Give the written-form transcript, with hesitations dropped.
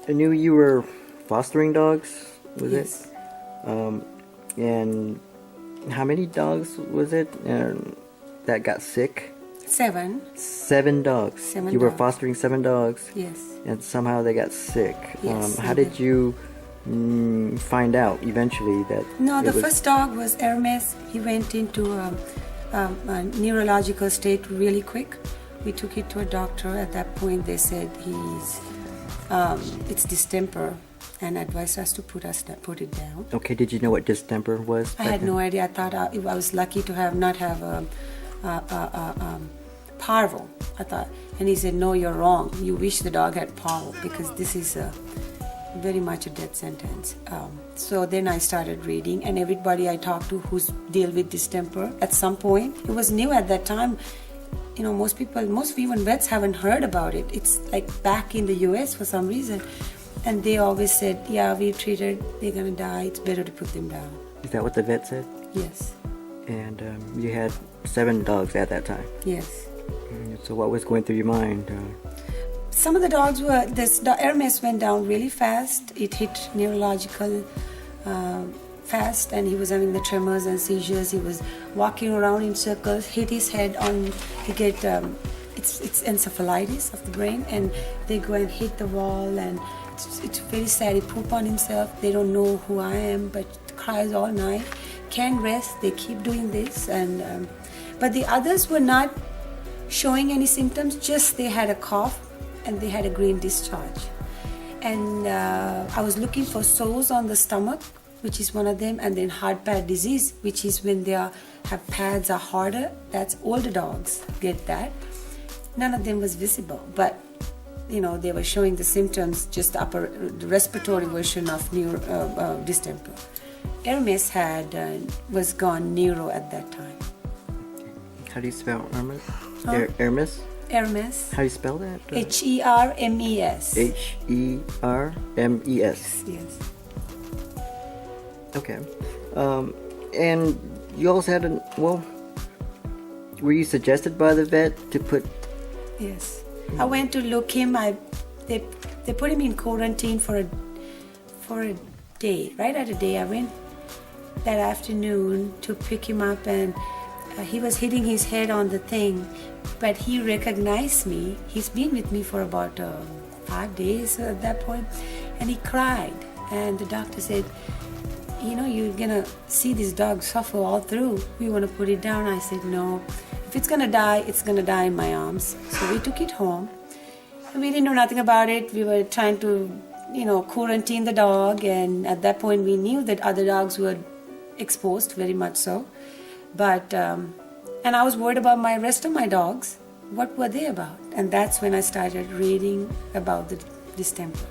I knew you were fostering dogs, was Yes. it? And how many dogs was it that got sick? 7. 7 dogs. 7 You were dogs. fostering 7 dogs, Yes. and somehow they got sick. Yes, How they did you find out eventually that? No, it the was... first dog was Hermes. He went into a neurological state really quick. We took it to a doctor. At that point, they said it's distemper, and advised us to put it down. Okay, did you know what distemper was? I had no idea. I thought I was lucky to not have parvo. I thought, and he said, "No, you're wrong. You wish the dog had parvo because this is very much a death sentence." So then I started reading, and everybody I talked to who's deal with distemper at some point, it was new at that time. You know, most even vets haven't heard about it. It's like back in the US for some reason. And they always said, yeah, we treated, they're gonna die, it's better to put them down. Is that what the vet said? Yes. And you had 7 dogs at that time. Yes. So what was going through your mind? Some of the dogs the Hermes went down really fast. It hit neurological fast, and he was having the tremors and seizures. He was walking around in circles, hit his head on, he get, it's encephalitis of the brain, and they go and hit the wall, and it's very sad. He poop on himself. They don't know who I am, but cries all night. Can't rest. They keep doing this, and but the others were not showing any symptoms. Just they had a cough, and they had a green discharge. And I was looking for sores on the stomach, which is one of them, and then hard pad disease, which is when they have pads are harder. That's older dogs get that. None of them was visible, but you know, they were showing the symptoms, just the respiratory version of distemper. Hermes was gone neuro at that time. How do you spell Hermes? Huh? Hermes? Hermes. How do you spell that? Hermes. Hermes. Yes. Okay. And you also had were you suggested by the vet to put... Yes. I went to look him. They put him in quarantine for a day. Right at a day, I went that afternoon to pick him up, and he was hitting his head on the thing, but he recognized me. He's been with me for about 5 days at that point, and he cried. And the doctor said, you know, you're gonna see this dog suffer all through. We want to put it down. I said, no. If it's gonna die, it's gonna die in my arms. So we took it home. And we didn't know nothing about it. We were trying to, you know, quarantine the dog. And at that point, we knew that other dogs were exposed, very much so. But, and I was worried about my rest of my dogs. What were they about? And that's when I started reading about the distemper.